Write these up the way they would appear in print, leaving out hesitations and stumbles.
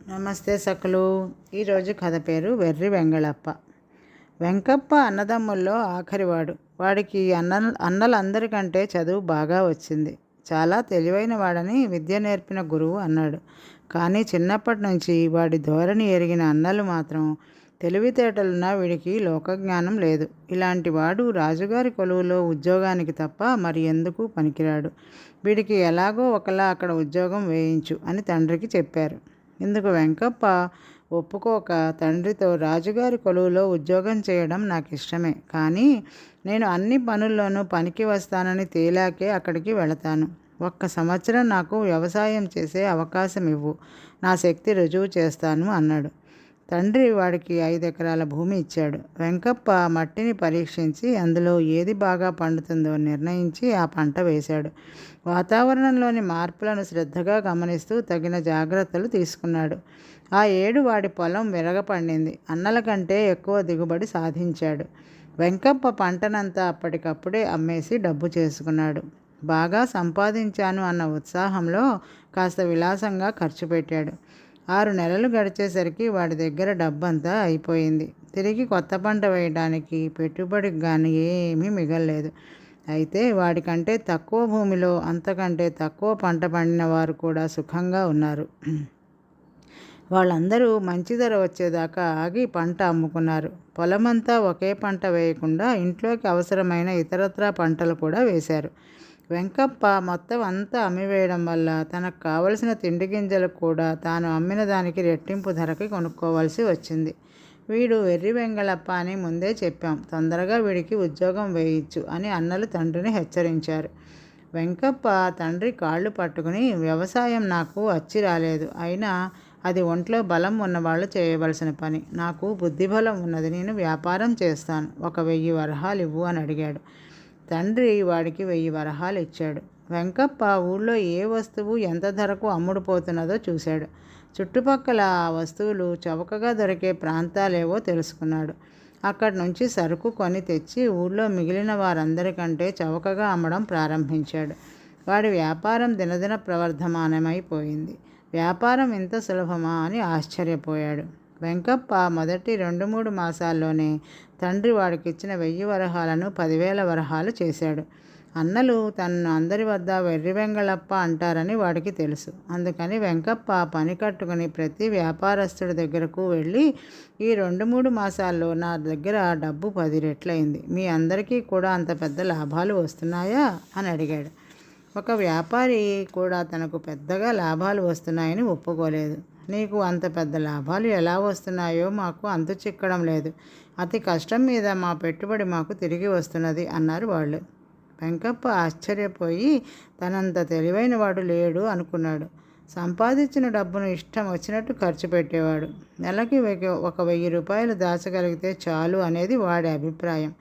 నమస్తే సకలు. ఈరోజు కథ పేరు వెర్రి వెంగళప్ప. వెంకప్ప అన్నదమ్ముల్లో ఆఖరివాడు. వాడికి అన్నలందరికంటే చదువు బాగా వచ్చింది. చాలా తెలివైన వాడని విద్య నేర్పిన గురువు అన్నాడు. కానీ చిన్నప్పటి నుంచి వాడి ధోరణి ఎరిగిన అన్నలు మాత్రం తెలివితేటలున్నా వీడికి లోకజ్ఞానం లేదు. ఇలాంటి వాడు రాజుగారి కొలువులో ఉద్యోగానికి తప్ప మరి ఎందుకు పనికిరాడు. వీడికి ఎలాగో ఒకలా అక్కడ ఉద్యోగం వేయించు అని తండ్రికి చెప్పారు. ఇందుకు వెంకప్ప ఒప్పుకోక తండ్రితో రాజుగారి కొలువులో ఉద్యోగం చేయడం నాకు ఇష్టమే, కానీ నేను అన్ని పనుల్లోనూ పనికి వస్తానని తేలాకే అక్కడికి వెళతాను. 1 సంవత్సరం నాకు వ్యవసాయం చేసే అవకాశం ఇవ్వు, నా శక్తి రుజువు చేస్తాను అన్నాడు. తండ్రి వాడికి 5 ఎకరాల భూమి ఇచ్చాడు. వెంకప్ప మట్టిని పరీక్షించి అందులో ఏది బాగా పండుతుందో నిర్ణయించి ఆ పంట వేశాడు. వాతావరణంలోని మార్పులను శ్రద్ధగా గమనిస్తూ తగిన జాగ్రత్తలు తీసుకున్నాడు. ఆ ఏడు వాడి పొలం విరగపండింది. అన్నల కంటే ఎక్కువ దిగుబడి సాధించాడు. వెంకప్ప పంటనంతా అప్పటికప్పుడే అమ్మేసి డబ్బు చేసుకున్నాడు. బాగా సంపాదించాను అన్న ఉత్సాహంలో కాస్త విలాసంగా ఖర్చు పెట్టాడు. 6 నెలలు గడిచేసరికి వాడి దగ్గర డబ్బంతా అయిపోయింది. తిరిగి కొత్త పంట వేయడానికి పెట్టుబడికి కానీ ఏమీ మిగల్లేదు. అయితే వాడికంటే తక్కువ భూమిలో అంతకంటే తక్కువ పంట పండిన వారు కూడా సుఖంగా ఉన్నారు. వాళ్ళందరూ మంచి ధర వచ్చేదాకా ఆగి పంట అమ్ముకున్నారు. పొలమంతా ఒకే పంట వేయకుండా ఇంట్లోకి అవసరమైన ఇతరత్రా పంటలు కూడా వేశారు. వెంకప్ప మొత్తం అంతా అమ్మివేయడం వల్ల తనకు కావలసిన తిండి గింజలు కూడా తాను అమ్మిన దానికి రెట్టింపు ధరకి కొనుక్కోవాల్సి వచ్చింది. వీడు వెర్రి వెంగళప్ప అని ముందే చెప్పాం, తొందరగా వీడికి ఉద్యోగం వేయించు అని అన్నలు తండ్రిని హెచ్చరించారు. వెంకప్ప తండ్రి కాళ్ళు పట్టుకుని, వ్యవసాయం నాకు అచ్చి రాలేదు, అయినా అది ఒంట్లో బలం ఉన్నవాళ్ళు చేయవలసిన పని. నాకు బుద్ధిబలం ఉన్నది, నేను వ్యాపారం చేస్తాను, 1000 వరహాలు ఇవ్వు అని అడిగాడు. తండ్రి వాడికి 1000 వరహాలు ఇచ్చాడు. వెంకప్ప ఊళ్ళో ఏ వస్తువు ఎంత ధరకు అమ్ముడుపోతున్నదో చూశాడు. చుట్టుపక్కల ఆ వస్తువులు చవకగా దొరికే ప్రాంతాలేవో తెలుసుకున్నాడు. అక్కడి నుంచి సరుకు కొని తెచ్చి ఊళ్ళో మిగిలిన వారందరికంటే చవకగా అమ్మడం ప్రారంభించాడు. వాడి వ్యాపారం దినదిన ప్రవర్ధమానమైపోయింది. వ్యాపారం ఇంత సులభమా అని ఆశ్చర్యపోయాడు. వెంకప్ప మొదటి 2-3 మాసాల్లోనే తండ్రి వాడికిచ్చిన 1000 వరహాలను 10,000 వరహాలు చేశాడు. అన్నలు తనను అందరి వద్ద వెర్రి వెంగళప్ప అంటారని వాడికి తెలుసు. అందుకని వెంకప్ప పని కట్టుకుని ప్రతి వ్యాపారస్తుడి దగ్గరకు వెళ్ళి, ఈ 2-3 మాసాల్లో నా దగ్గర డబ్బు 10 రెట్లయింది, మీ అందరికీ కూడా అంత పెద్ద లాభాలు వస్తున్నాయా అని అడిగాడు. ఒక వ్యాపారి కూడా తనకు పెద్దగా లాభాలు వస్తున్నాయని ఒప్పుకోలేదు. నీకు అంత పెద్ద లాభాలు ఎలా వస్తున్నాయో మాకు అంతు చిక్కడం లేదు, అతి కష్టం మీద మా పెట్టుబడి మాకు తిరిగి వస్తున్నది అన్నారు వాళ్ళు. వెంకప్ప ఆశ్చర్యపోయి తనంత తెలివైన వాడు లేడు అనుకున్నాడు. సంపాదించిన డబ్బును ఇష్టం వచ్చినట్టు ఖర్చు పెట్టేవాడు. నెలకి 1000 రూపాయలు దాచగలిగితే చాలు అనేది వాడి అభిప్రాయం.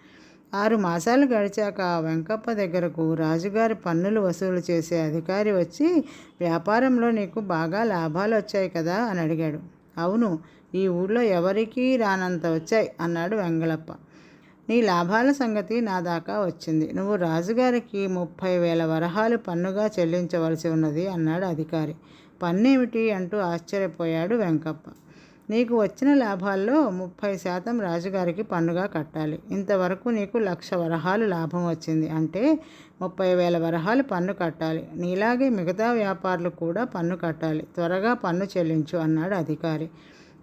6 మాసాలు గడిచాక వెంకప్ప దగ్గరకు రాజుగారి పన్నులు వసూలు చేసే అధికారి వచ్చి, వ్యాపారంలో నీకు బాగా లాభాలు వచ్చాయి కదా అని అడిగాడు. అవును, ఈ ఊళ్ళో ఎవరికీ రానంత వచ్చాయి అన్నాడు వెంగళప్ప. నీ లాభాల సంగతి నా దాకా వచ్చింది. నువ్వు రాజుగారికి 30,000 వరహాలు పన్నుగా చెల్లించవలసి ఉన్నది అన్నాడు అధికారి. పన్నేమిటి అంటూ ఆశ్చర్యపోయాడు వెంకప్ప. నీకు వచ్చిన లాభాల్లో 30% రాజుగారికి పన్నుగా కట్టాలి. ఇంతవరకు నీకు 1,00,000 వరహాలు లాభం వచ్చింది అంటే 30,000 వరహాలు పన్ను కట్టాలి. నీలాగే మిగతా వ్యాపారులు కూడా పన్ను కట్టాలి. త్వరగా పన్ను చెల్లించు అన్నాడు అధికారి.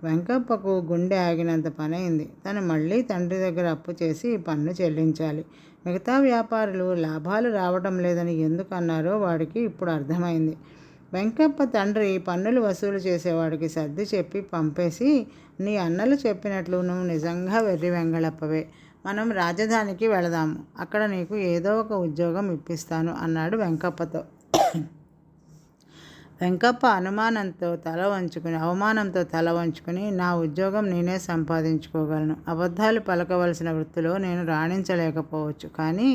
వెంకప్పకు గుండె ఆగినంత పనైంది. తను మళ్ళీ తండ్రి దగ్గర అప్పు చేసి పన్ను చెల్లించాలి. మిగతా వ్యాపారులు లాభాలు రావడం లేదని ఎందుకు అన్నారో వాడికి ఇప్పుడు అర్థమైంది. వెంకప్ప తండ్రి పన్నులు వసూలు చేసేవాడికి సర్ది చెప్పి పంపేసి, నీ అన్నలు చెప్పినట్లు నువ్వు నిజంగా వెర్రి వెంగళప్పవే, మనం రాజధానికి వెళదాము, అక్కడ నీకు ఏదో ఒక ఉద్యోగం ఇప్పిస్తాను అన్నాడు వెంకప్పతో. వెంకప్ప అవమానంతో తల వంచుకుని, నా ఉద్యోగం నేనే సంపాదించుకోగలను, అబద్ధాలు పలకవలసిన వృత్తిలో నేను రాణించలేకపోవచ్చు, కానీ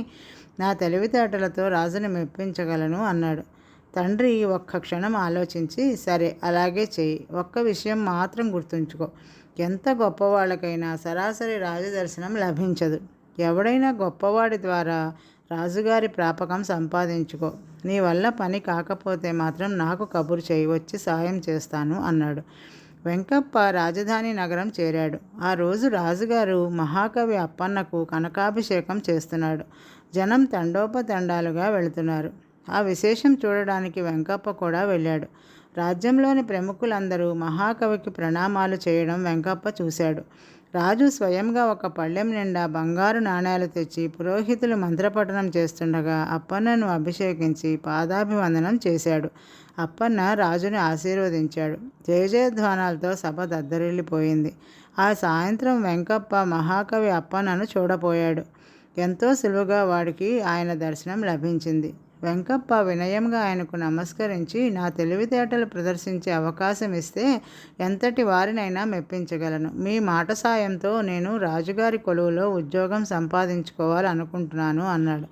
నా తెలివితేటలతో రాజుని మెప్పించగలను అన్నాడు. తండ్రి ఒక్క క్షణం ఆలోచించి, సరే అలాగే చెయ్యి, ఒక్క విషయం మాత్రం గుర్తుంచుకో, ఎంత గొప్పవాళ్ళకైనా సరాసరి రాజదర్శనం లభించదు. ఎవడైనా గొప్పవాడి ద్వారా రాజుగారి ప్రాపకం సంపాదించుకో, నీ వల్ల పని కాకపోతే మాత్రం నాకు కబురు చేయి, వచ్చి సాయం చేస్తాను అన్నాడు. వెంకప్ప రాజధాని నగరం చేరాడు. ఆ రోజు రాజుగారు మహాకవి అప్పన్నకు కనకాభిషేకం చేస్తున్నాడు. జనం తండోపతండాలుగా వెళుతున్నారు. ఆ విశేషం చూడడానికి వెంకప్ప కూడా వెళ్ళాడు. రాజ్యంలోని ప్రముఖులందరూ మహాకవికి ప్రణామాలు చేయడం వెంకప్ప చూశాడు. రాజు స్వయంగా ఒక పళ్ళెం నిండా బంగారు నాణేలు తెచ్చి పురోహితులు మంత్రపఠనం చేస్తుండగా అప్పన్నను అభిషేకించి పాదాభివందనం చేశాడు. అప్పన్న రాజుని ఆశీర్వదించాడు. జయజయధ్వానాలతో సభ దద్దరిల్లిపోయింది. ఆ సాయంత్రం వెంకప్ప మహాకవి అప్పన్నను చూడపోయాడు. ఎంతో సులువుగా వాడికి ఆయన దర్శనం లభించింది. వెంకప్ప వినయంగా ఆయనకు నమస్కరించి, నా తెలివితేటలు ప్రదర్శించే అవకాశం ఇస్తే ఎంతటి వారినైనా మెప్పించగలను. మీ మాట సాయంతో నేను రాజుగారి కొలువులో ఉద్యోగం సంపాదించుకోవాలనుకుంటున్నాను అన్నాడు.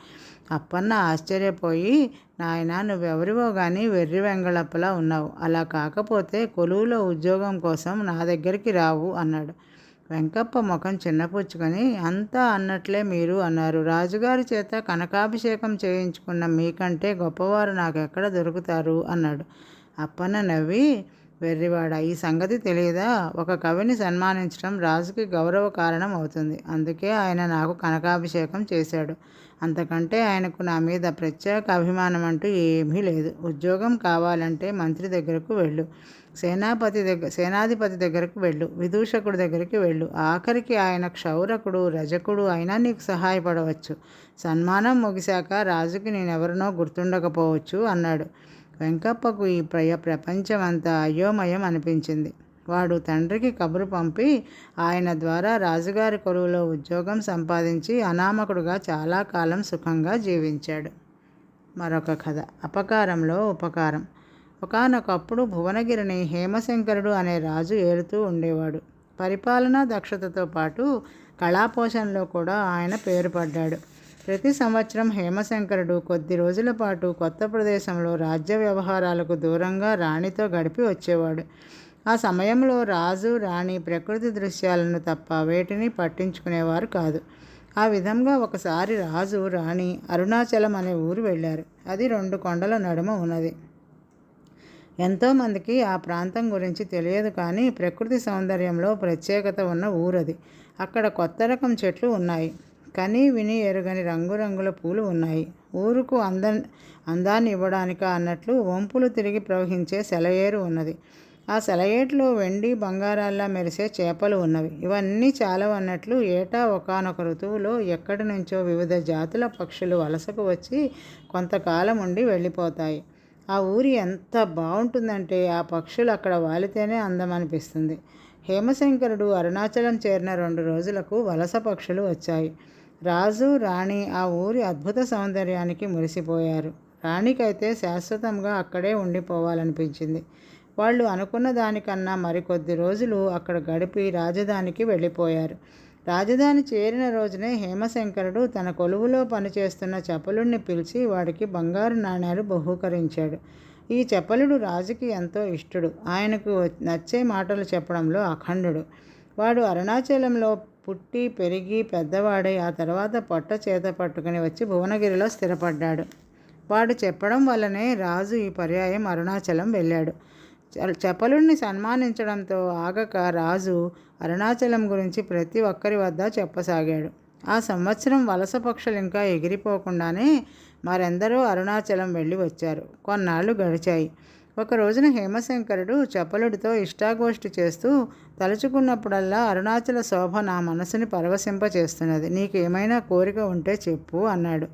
అప్పన్న ఆశ్చర్యపోయి, నాయనా, నువ్వెవరివో కానీ వెర్రి వెంగళప్పలా ఉన్నావు. అలా కాకపోతే కొలువులో ఉద్యోగం కోసం నా దగ్గరికి రావు అన్నాడు. వెంకప్ప ముఖం చిన్నపుచ్చుకొని, అంతా అన్నట్లే మీరు అన్నారు. రాజుగారి చేత కనకాభిషేకం చేయించుకున్న మీకంటే గొప్పవారు నాకెక్కడ దొరుకుతారు అన్నాడు. అప్పన్న నవ్వి, వెర్రివాడా, ఈ సంగతి తెలియదా? ఒక కవిని సన్మానించడం రాజుకి గౌరవ కారణం అవుతుంది. అందుకే ఆయన నాకు కనకాభిషేకం చేశాడు. అంతకంటే ఆయనకు నా మీద ప్రత్యేక అభిమానం అంటూ ఏమీ లేదు. ఉద్యోగం కావాలంటే మంత్రి దగ్గరకు వెళ్ళు, సేనాధిపతి దగ్గరకు వెళ్ళు, విదూషకుడి దగ్గరికి వెళ్ళు, ఆఖరికి ఆయన క్షౌరకుడు రజకుడు అయినా నీకు సహాయపడవచ్చు. సన్మానం ముగిశాక రాజుకి నేనెవరినో గుర్తుండకపోవచ్చు అన్నాడు. వెంకప్పకు ఈ ప్రపంచమంతా అయోమయం అనిపించింది. వాడు తండ్రికి కబురు పంపి ఆయన ద్వారా రాజుగారి కొలువులో ఉద్యోగం సంపాదించి అనామకుడుగా చాలా కాలం సుఖంగా జీవించాడు. మరొక కథ, అపకారంలో ఉపకారం. ఒకానొకప్పుడు భువనగిరిని హేమశంకరుడు అనే రాజు ఏలుతూ ఉండేవాడు. పరిపాలనా దక్షతతో పాటు కళాపోషణలో కూడా ఆయన పేరు పడ్డాడు. ప్రతి సంవత్సరం హేమశంకరుడు కొద్ది రోజుల పాటు కొత్త ప్రదేశంలో రాజ్య వ్యవహారాలకు దూరంగా రాణితో గడిపి వచ్చేవాడు. ఆ సమయంలో రాజు రాణి ప్రకృతి దృశ్యాలను తప్ప వేటిని పట్టించుకునేవారు కాదు. ఆ విధంగా ఒకసారి రాజు రాణి అరుణాచలం అనే ఊరు వెళ్ళారు. అది 2 కొండల నడుమ ఉన్నది. ఎంతోమందికి ఆ ప్రాంతం గురించి తెలియదు, కానీ ప్రకృతి సౌందర్యంలో ప్రత్యేకత ఉన్న ఊరది. అక్కడ కొత్త రకం చెట్లు ఉన్నాయి. కని విని ఎరుగని రంగురంగుల పూలు ఉన్నాయి. ఊరుకు అందాన్ని ఇవ్వడానిక అన్నట్లు వంపులు తిరిగి ప్రవహించే సెలయేరు ఉన్నది. ఆ సెలయేట్లో వెండి బంగారాల్లా మెరిసే చేపలు ఉన్నవి. ఇవన్నీ చాలవన్నట్లు ఏటా ఒకానొక ఋతువులో ఎక్కడి నుంచో వివిధ జాతుల పక్షులు వలసకు వచ్చి కొంతకాలం ఉండి వెళ్ళిపోతాయి. ఆ ఊరి ఎంత బాగుంటుందంటే ఆ పక్షులు అక్కడ వాలితేనే అందమనిపిస్తుంది. హేమశంకరుడు అరుణాచలం చేరిన 2 రోజులకు వలస పక్షులు వచ్చాయి. రాజు రాణి ఆ ఊరి అద్భుత సౌందర్యానికి మురిసిపోయారు. రాణికైతే శాశ్వతంగా అక్కడే ఉండిపోవాలనిపించింది. వాళ్ళు అనుకున్న దానికన్నా మరికొద్ది రోజులు అక్కడ గడిపి రాజధానికి వెళ్ళిపోయారు. రాజధాని చేరిన రోజునే హేమశంకరుడు తన కొలువులో పనిచేస్తున్న చపలుడిని పిలిచి వాడికి బంగారు నాణేలు బహూకరించాడు. ఈ చపలుడు రాజుకి ఎంతో ఇష్టడు. ఆయనకు నచ్చే మాటలు చెప్పడంలో అఖండుడు. వాడు అరుణాచలంలో పుట్టి పెరిగి పెద్దవాడై ఆ తర్వాత పొట్ట చేత పట్టుకుని వచ్చి భువనగిరిలో స్థిరపడ్డాడు. వాడు చెప్పడం వల్లనే రాజు ఈ పర్యాయం అరుణాచలం వెళ్ళాడు. చపలుడిని సన్మానించడంతో ఆగక రాజు అరుణాచలం గురించి ప్రతి ఒక్కరి వద్ద చెప్పసాగాడు. ఆ సంవత్సరం వలస పక్షులు ఇంకా ఎగిరిపోకుండానే మరెందరో అరుణాచలం వెళ్ళి వచ్చారు. కొన్నాళ్ళు గడిచాయి. ఒక రోజున హేమశంకరుడు చపలుడితో ఇష్టాగోష్ఠి చేస్తూ, తలుచుకున్నప్పుడల్లా అరుణాచల శోభ నా మనసుని పరవశింపచేస్తున్నది. నీకు ఏమైనా కోరిక ఉంటే చెప్పు అన్నాడు.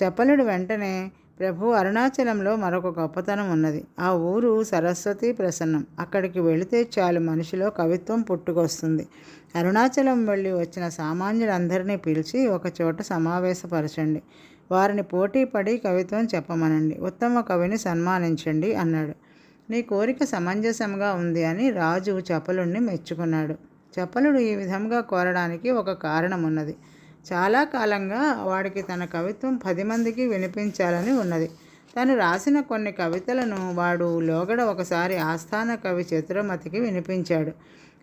చపలుడు వెంటనే, ప్రభు, అరుణాచలంలో మరొక గొప్పతనం ఉన్నది. ఆ ఊరు సరస్వతి ప్రసన్నం. అక్కడికి వెళితే చాలు మనిషిలో కవిత్వం పుట్టుకొస్తుంది. అరుణాచలం వెళ్ళి వచ్చిన సామాన్యులందరినీ పిలిచి ఒకచోట సమావేశపరచండి. వారిని పోటీపడి కవిత్వం చెప్పమనండి. ఉత్తమ కవిని సన్మానించండి అన్నాడు. నీ కోరిక సమంజసంగా ఉంది అని రాజు చపలుడిని మెచ్చుకున్నాడు. చపలుడు ఈ విధంగా కోరడానికి ఒక కారణం ఉన్నది. చాలా కాలంగా వాడికి తన కవిత్వం 10 మందికి వినిపించాలని ఉన్నది. తను రాసిన కొన్ని కవితలను వాడు లోగడ ఒకసారి ఆస్థాన కవి చతురమతికి వినిపించాడు.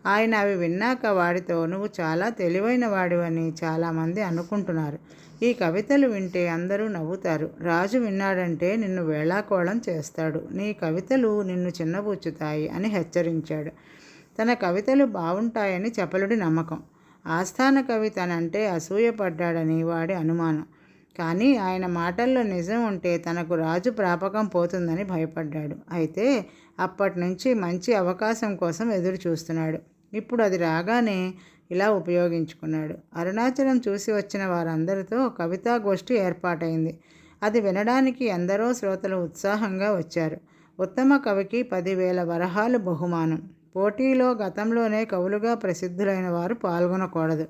ఆయన అవి విన్నాక వాడితో, నువ్వు చాలా తెలివైన వాడివని చాలామంది అనుకుంటున్నారు. ఈ కవితలు వింటే అందరూ నవ్వుతారు. రాజు విన్నాడంటే నిన్ను వేళాకోళం చేస్తాడు. నీ కవితలు నిన్ను చిన్నబుచ్చుతాయి అని హెచ్చరించాడు. తన కవితలు బాగుంటాయని చపలుడి నమ్మకం. ఆస్థాన కవి తనంటే అసూయపడ్డాడని వాడి అనుమానం. కానీ ఆయన మాటల్లో నిజం ఉంటే తనకు రాజు ప్రాపకం పోతుందని భయపడ్డాడు. అయితే అప్పటి నుంచి మంచి అవకాశం కోసం ఎదురు చూస్తున్నాడు. ఇప్పుడు అది రాగానే ఇలా ఉపయోగించుకున్నాడు. అరుణాచలం చూసి వచ్చిన వారందరితో కవితాగోష్ఠి ఏర్పాటైంది. అది వినడానికి ఎందరో శ్రోతలు ఉత్సాహంగా వచ్చారు. ఉత్తమ కవికి 10,000 వరహాలు బహుమానం. పోటీలో గతంలోనే కవులుగా ప్రసిద్ధులైన వారు పాల్గొనకూడదు.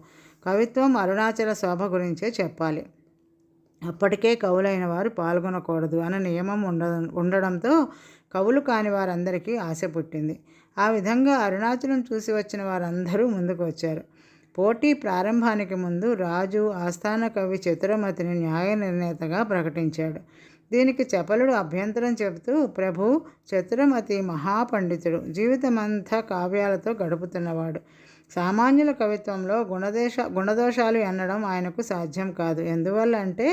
కవిత్వం అరుణాచల శోభ గురించే చెప్పాలి. అప్పటికే కవులైన వారు పాల్గొనకూడదు అన్న నియమం ఉండడంతో కవులు కాని వారందరికీ ఆశ పుట్టింది. ఆ విధంగా అరుణాచలం చూసి వచ్చిన వారందరూ ముందుకు వచ్చారు. పోటీ ప్రారంభానికి ముందు రాజు ఆస్థాన కవి చతురమతిని న్యాయ నిర్ణేతగా ప్రకటించాడు. దీనికి చపలుడు అభ్యంతరం చెబుతూ, ప్రభు, చతురమతి మహాపండితుడు, జీవితమంతా కావ్యాలతో గడుపుతున్నవాడు. సామాన్యుల కవిత్వంలో గుణదోషాలు ఎన్నడం ఆయనకు సాధ్యం కాదు. ఎందువల్ల అంటే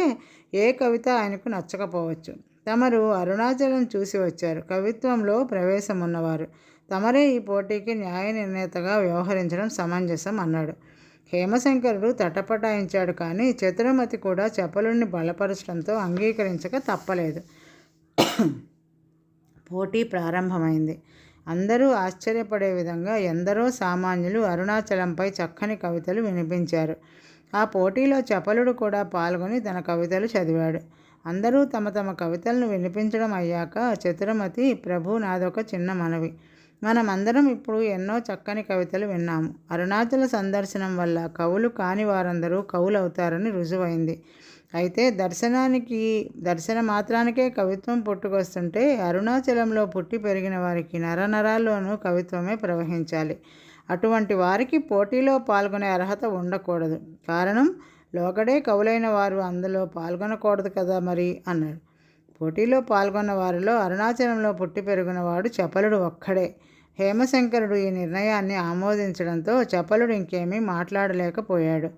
ఏ కవిత ఆయనకు నచ్చకపోవచ్చు. తమరు అరుణాచలం చూసి వచ్చారు, కవిత్వంలో ప్రవేశం ఉన్నవారు. తమరే ఈ పోటీకి న్యాయ నిర్ణేతగా వ్యవహరించడం సమంజసం అన్నాడు. హేమశంకరుడు తటపటాయించాడు. కానీ చతురమతి కూడా చపలుడిని బలపరచడంతో అంగీకరించక తప్పలేదు. పోటీ ప్రారంభమైంది. అందరూ ఆశ్చర్యపడే విధంగా ఎందరో సామాన్యులు అరుణాచలంపై చక్కని కవితలు వినిపించారు. ఆ పోటీలో చపలుడు కూడా పాల్గొని తన కవితలు చదివాడు. అందరూ తమ తమ కవితలను వినిపించడం అయ్యాక చతురమతి, ప్రభు, నాదొక చిన్న మనవి. మనమందరం ఇప్పుడు ఎన్నో చక్కని కవితలు విన్నాము. అరుణాచల సందర్శనం వల్ల కవులు కాని వారందరూ కవులవుతారని రుజువైంది. అయితే దర్శన మాత్రానికే కవిత్వం పుట్టుకొస్తుంటే అరుణాచలంలో పుట్టి పెరిగిన వారికి నరనరాల్లోనూ కవిత్వమే ప్రవహించాలి. అటువంటి వారికి పోటీలో పాల్గొనే అర్హత ఉండకూడదు. కారణం, లోగడే కవులైన వారు అందులో పాల్గొనకూడదు కదా మరి అన్నాడు. పోటీలో పాల్గొన్న వారిలో అరుణాచలంలో పుట్టి పెరిగినవాడు చపలుడు ఒక్కడే. హేమశంకరుడు ఈ నిర్ణయాన్ని ఆమోదించడంతో చపలుడు ఇంకేమీ మాట్లాడలేకపోయాడు.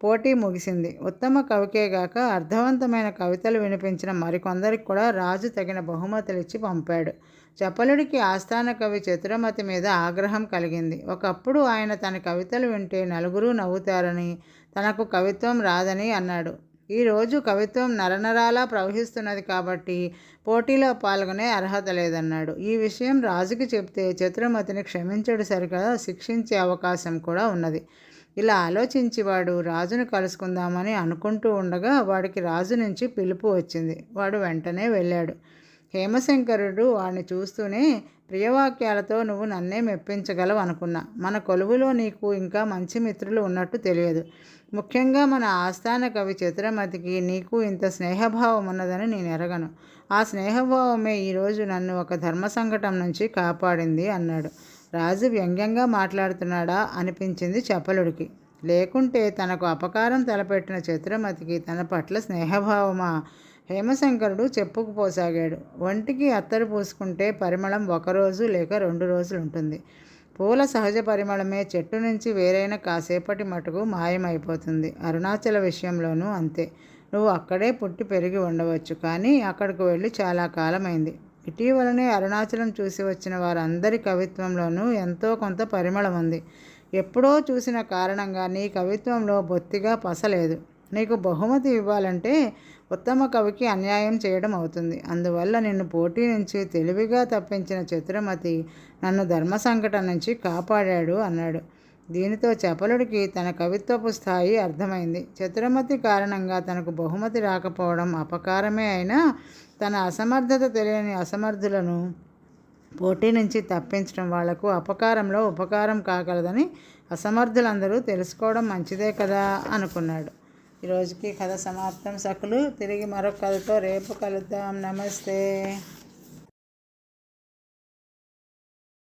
పోటీ ముగిసింది. ఉత్తమ కవికేగాక అర్థవంతమైన కవితలు వినిపించిన మరికొందరికి కూడా రాజు తగిన బహుమతులిచ్చి పంపాడు. చపలుడికి ఆస్థాన కవి చతురమతి మీద ఆగ్రహం కలిగింది. ఒకప్పుడు ఆయన తన కవితలు వింటే నలుగురు నవ్వుతారని, తనకు కవిత్వం రాదని అన్నాడు. ఈరోజు కవిత్వం నరనరాలా ప్రవహిస్తున్నది కాబట్టి పోటీలో పాల్గొనే అర్హత లేదన్నాడు. ఈ విషయం రాజుకి చెప్తే చతురమతిని క్షమించడు సరిగా శిక్షించే అవకాశం కూడా ఉన్నది. ఇలా ఆలోచించి వాడు రాజును కలుసుకుందామని అనుకుంటూ ఉండగా వాడికి రాజు నుంచి పిలుపు వచ్చింది. వాడు వెంటనే వెళ్ళాడు. హేమశంకరుడు వాడిని చూస్తూనే, ప్రియవాక్యాలతో నువ్వు నన్నే మెప్పించగలవు అనుకున్నా. మన కొలువులో నీకు ఇంకా మంచి మిత్రులు ఉన్నట్టు తెలియదు. ముఖ్యంగా మన ఆస్థాన కవి చతురమతికి నీకు ఇంత స్నేహభావం ఉన్నదని నేను ఎరగను. ఆ స్నేహభావమే ఈరోజు నన్ను ఒక ధర్మ సంకటం నుంచి కాపాడింది అన్నాడు. రాజు వ్యంగ్యంగా మాట్లాడుతున్నాడా అనిపించింది చపలుడికి. లేకుంటే తనకు అపకారం తలపెట్టిన చతురమతికి తన పట్ల స్నేహభావమా? హేమశంకరుడు చెప్పుకుపోసాగాడు. ఒంటికి అత్తరు పూసుకుంటే పరిమళం 1 రోజు లేక 2 రోజులు ఉంటుంది. పూల సహజ పరిమళమే చెట్టు నుంచి వేరైన కాసేపటి మటుకు మాయమైపోతుంది. అరుణాచల విషయంలోనూ అంతే. నువ్వు అక్కడే పుట్టి పెరిగి ఉండవచ్చు, కానీ అక్కడికి వెళ్ళి చాలా కాలమైంది. ఇటీవలనే అరుణాచలం చూసి వచ్చిన వారందరి కవిత్వంలోనూ ఎంతో కొంత పరిమళం ఉంది. ఎప్పుడో చూసిన కారణంగా నీ కవిత్వంలో బొత్తిగా పసలేదు. నీకు బహుమతి ఇవ్వాలంటే ఉత్తమ కవికి అన్యాయం చేయడం అవుతుంది. అందువల్ల నిన్ను పోటీ నుంచి తెలివిగా తప్పించిన చతురమతి నన్ను ధర్మ సంకటం నుంచి కాపాడాడు అన్నాడు. దీనితో చపలుడికి తన కవిత్వపు స్థాయి అర్థమైంది. చతురమతి కారణంగా తనకు బహుమతి రాకపోవడం అపకారమే అయినా తన అసమర్థత తెలియని అసమర్థులను పోటీ నుంచి తప్పించడం వాళ్లకు అపకారంలో ఉపకారం కాగలదని అసమర్థులందరూ తెలుసుకోవడం మంచిదే కదా అనుకున్నాడు. ఈరోజుకి కథ సమాప్తం సకులు. తిరిగి మరొక కథతో రేపు కలుద్దాం. నమస్తే.